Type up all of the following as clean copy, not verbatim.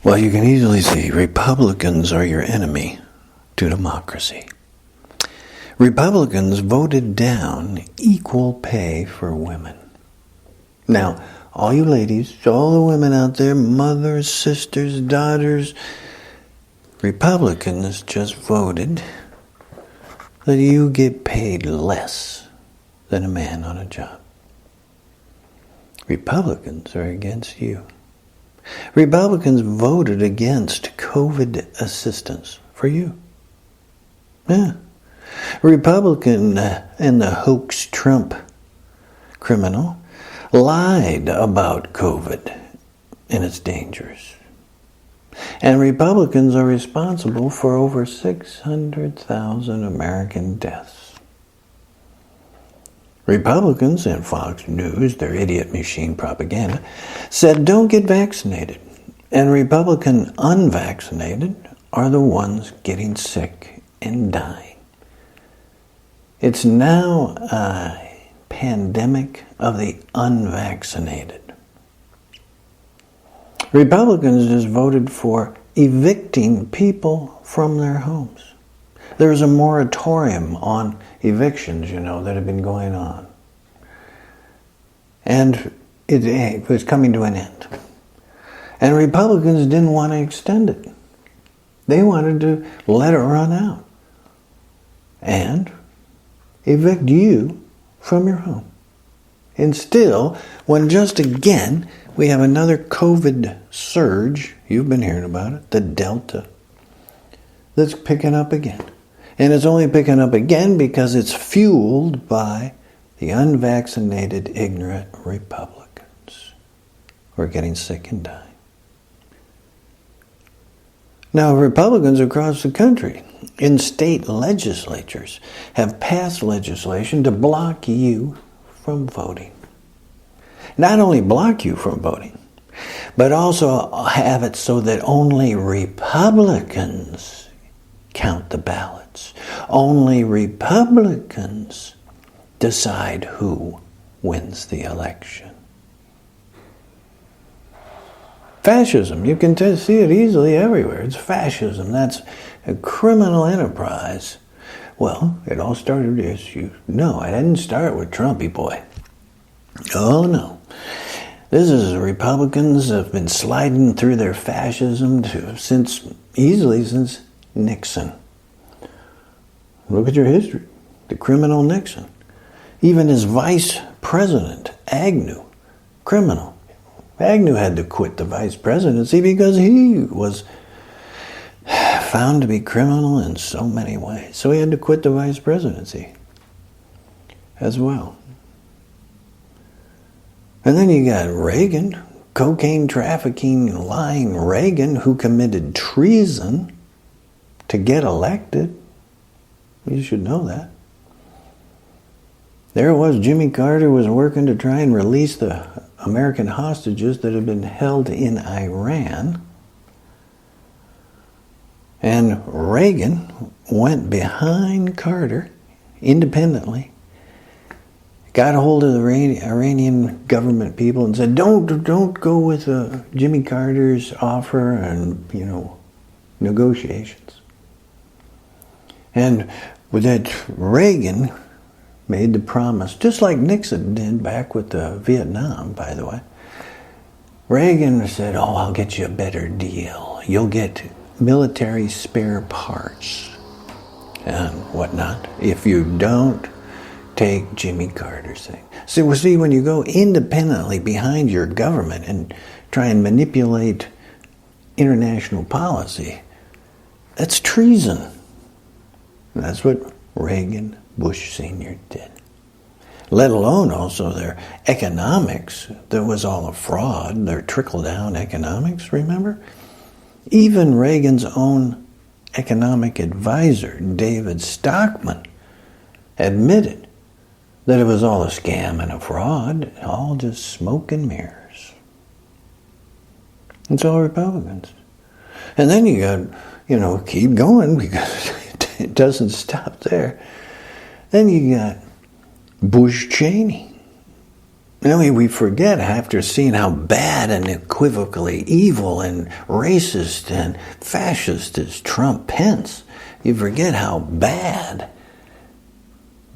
Well, you can easily see Republicans are your enemy to democracy. Republicans voted down equal pay for women. Now, all you ladies, all the women out there, mothers, sisters, daughters, Republicans just voted that you get paid less than a man on a job. Republicans are against you. Republicans voted against COVID assistance for you. Yeah. Republican and the hoax Trump criminal lied about COVID and its dangers. And Republicans are responsible for over 600,000 American deaths. Republicans and Fox News, their idiot machine propaganda, said don't get vaccinated. And Republican unvaccinated are the ones getting sick and dying. It's now a pandemic of the unvaccinated. Republicans just voted for evicting people from their homes. There's a moratorium on evictions, that have been going on. And it was coming to an end. And Republicans didn't want to extend it. They wanted to let it run out and evict you from your home. And still, when just again we have another COVID surge, you've been hearing about it, the Delta, that's picking up again. And it's only picking up again because it's fueled by the unvaccinated, ignorant Republicans who are getting sick and dying. Now, Republicans across the country in state legislatures have passed legislation to block you from voting. Not only block you from voting, but also have it so that only Republicans count the ballots. Only Republicans decide who wins the election. Fascism, you can see it easily everywhere. It's fascism. That's a criminal enterprise. Well, it all started as it didn't start with Trumpy boy. Oh no. This is Republicans have been sliding through their fascism since Nixon. Look at your history. The criminal Nixon. Even his vice president, Agnew, criminal. Agnew had to quit the vice presidency because he was found to be criminal in so many ways. So he had to quit the vice presidency as well. And then you got Reagan, cocaine trafficking, lying Reagan, who committed treason to get elected. You should know that. There it was, Jimmy Carter was working to try and release the American hostages that had been held in Iran. And Reagan went behind Carter independently, got a hold of the Iranian government people and said, don't go with Jimmy Carter's offer and, negotiations. And with that, Reagan made the promise, just like Nixon did back with Vietnam, by the way. Reagan said, I'll get you a better deal. You'll get military spare parts and whatnot if you don't take Jimmy Carter's thing. So, see, when you go independently behind your government and try and manipulate international policy, that's treason. And that's what Reagan, Bush Sr. did. Let alone also their economics. That was all a fraud. Their trickle-down economics, remember? Even Reagan's own economic advisor, David Stockman, admitted that it was all a scam and a fraud, all just smoke and mirrors. It's all Republicans. And then you got, keep going because it doesn't stop there. Then you got Bush Cheney. we forget after seeing how bad and equivocally evil and racist and fascist is Trump Pence. You forget how bad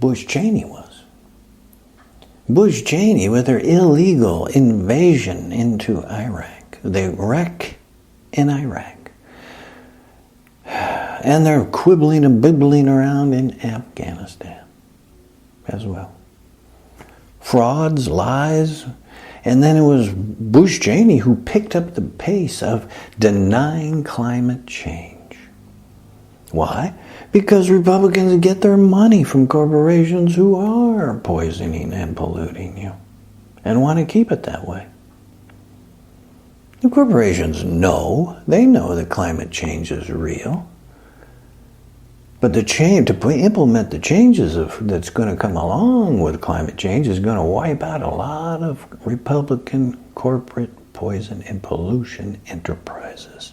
Bush Cheney was. Bush Cheney, with their illegal invasion into Iraq, the wreck in Iraq, and they're quibbling and bibbling around in Afghanistan as well. Frauds, lies, and then it was Bush Cheney who picked up the pace of denying climate change. Why? Because Republicans get their money from corporations who are poisoning and polluting you and want to keep it that way. The corporations know, they know that climate change is real. But to implement the changes that's going to come along with climate change is going to wipe out a lot of Republican corporate poison and pollution enterprises.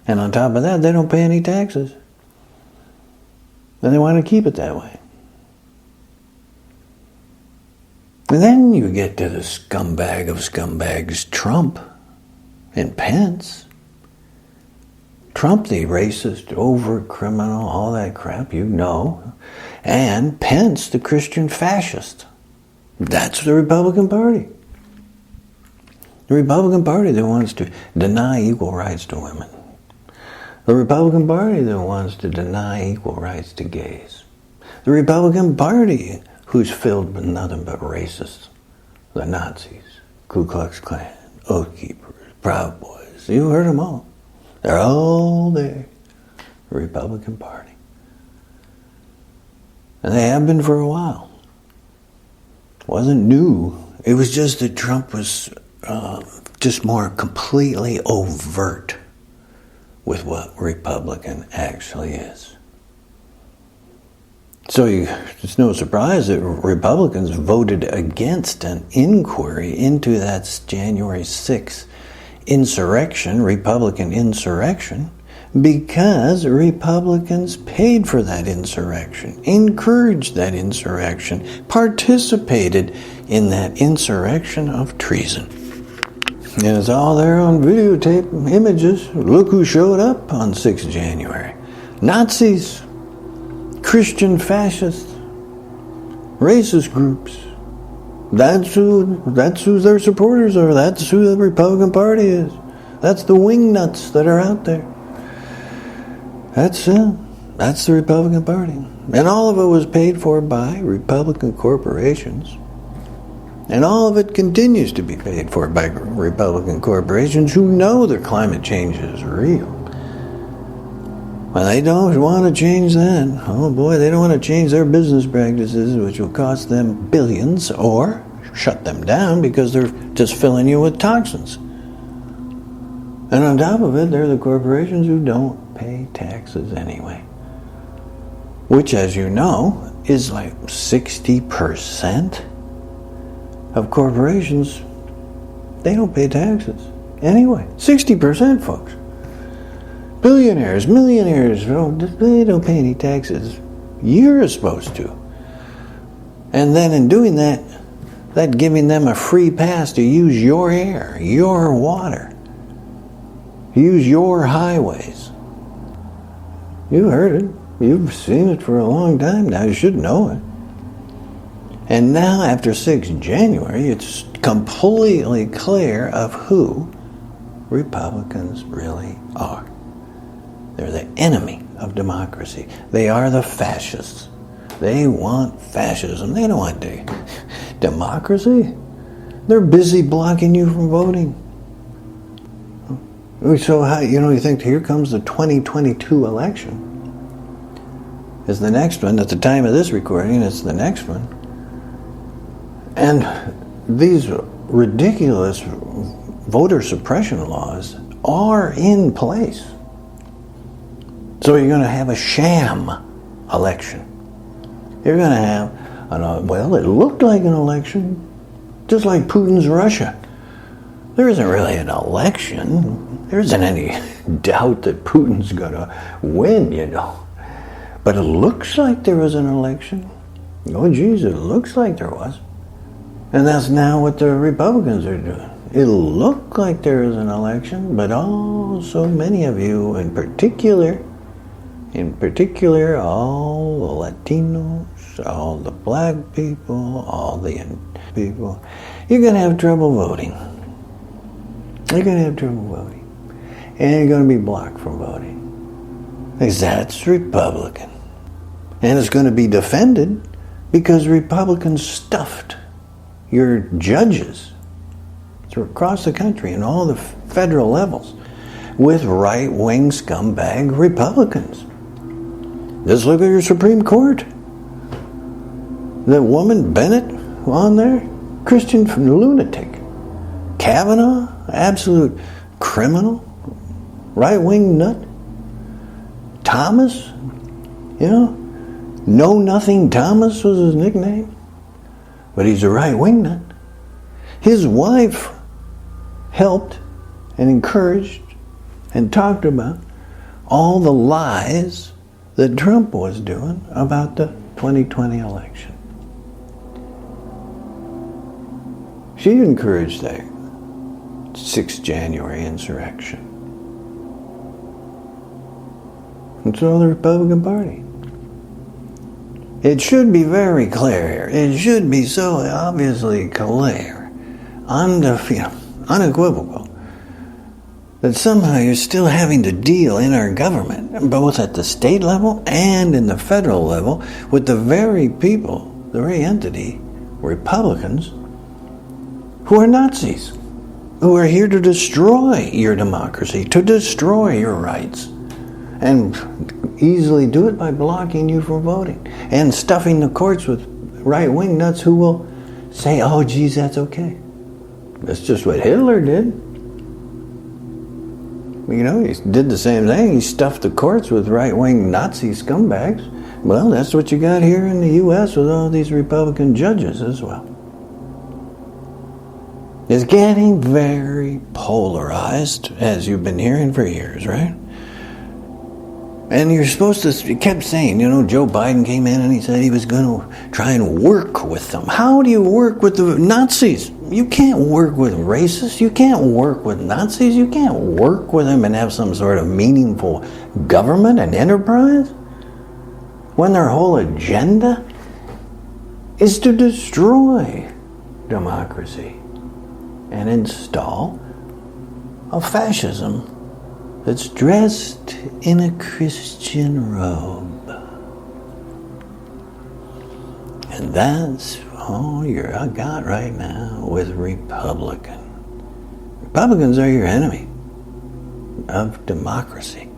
And on top of that, they don't pay any taxes. And they want to keep it that way. And then you get to the scumbag of scumbags, Trump and Pence. Trump, the racist, over criminal, all that crap, you know. And Pence, the Christian fascist. That's the Republican Party. The Republican Party that wants to deny equal rights to women. The Republican Party that wants to deny equal rights to gays. The Republican Party who's filled with nothing but racists. The Nazis, Ku Klux Klan, Oath Keepers, Proud Boys. You heard them all. They're all there. The Republican Party. And they have been for a while. It wasn't new. It was just that Trump was just more completely overt with what Republican actually is. So it's no surprise that Republicans voted against an inquiry into that January 6th insurrection, Republican insurrection, because Republicans paid for that insurrection, encouraged that insurrection, participated in that insurrection of treason. And it's all there on videotape images. Look who showed up on 6th January. Nazis, Christian fascists, racist groups. That's who their supporters are. That's who the Republican Party is. That's the wingnuts that are out there. That's the Republican Party. And all of it was paid for by Republican corporations. And all of it continues to be paid for by Republican corporations who know that climate change is real. Well, they don't want to change that. Oh boy, they don't want to change their business practices, which will cost them billions, or shut them down because they're just filling you with toxins. And on top of it, they're the corporations who don't pay taxes anyway. Which, as you know, is like 60% of corporations, they don't pay taxes anyway. 60%, folks. Billionaires, millionaires, they don't pay any taxes. You're supposed to. And then in doing that giving them a free pass to use your air, your water, use your highways. You heard it. You've seen it for a long time now. You should know it. And now, after 6th January, it's completely clear of who Republicans really are. They're the enemy of democracy. They are the fascists. They want fascism. They don't want democracy. They're busy blocking you from voting. So how, you think here comes the 2022 election. Is the next one. At the time of this recording, it's the next one. And these ridiculous voter suppression laws are in place. So you're going to have a sham election. You're going to have, it looked like an election, just like Putin's Russia. There isn't really an election. There isn't any doubt that Putin's going to win, But it looks like there was an election. Oh, geez, it looks like there was. And that's now what the Republicans are doing. It'll look like there is an election, but so many of you in particular, all the Latinos, all the black people, all the people, you're going to have trouble voting. You're going to have trouble voting. And you're going to be blocked from voting. Because that's Republican. And it's going to be defended because Republicans stuffed your judges across the country and all the federal levels with right-wing scumbag Republicans. Just look at your Supreme Court. That woman Bennett on there, Christian lunatic. Kavanaugh, absolute criminal, right-wing nut. Thomas, Know Nothing Thomas was his nickname. But he's a right-wing nut. His wife helped and encouraged and talked about all the lies that Trump was doing about the 2020 election. She encouraged that 6th January insurrection. And so the Republican Party. It should be very clear here. It should be so obviously clear, unequivocal, that somehow you're still having to deal in our government, both at the state level and in the federal level, with the very people, the very entity, Republicans, who are Nazis, who are here to destroy your democracy, to destroy your rights, and easily do it by blocking you from voting and stuffing the courts with right-wing nuts who will say, oh, geez, that's okay. That's just what Hitler did. He did the same thing. He stuffed the courts with right-wing Nazi scumbags. Well, that's what you got here in the U.S. with all these Republican judges as well. It's getting very polarized, as you've been hearing for years, right? And you're supposed to, you kept saying, Joe Biden came in and he said he was going to try and work with them. How do you work with the Nazis? You can't work with racists. You can't work with Nazis. You can't work with them and have some sort of meaningful government and enterprise when their whole agenda is to destroy democracy and install a fascism that's dressed in a Christian robe. And that's all I got right now with Republican. Republicans are your enemy of democracy.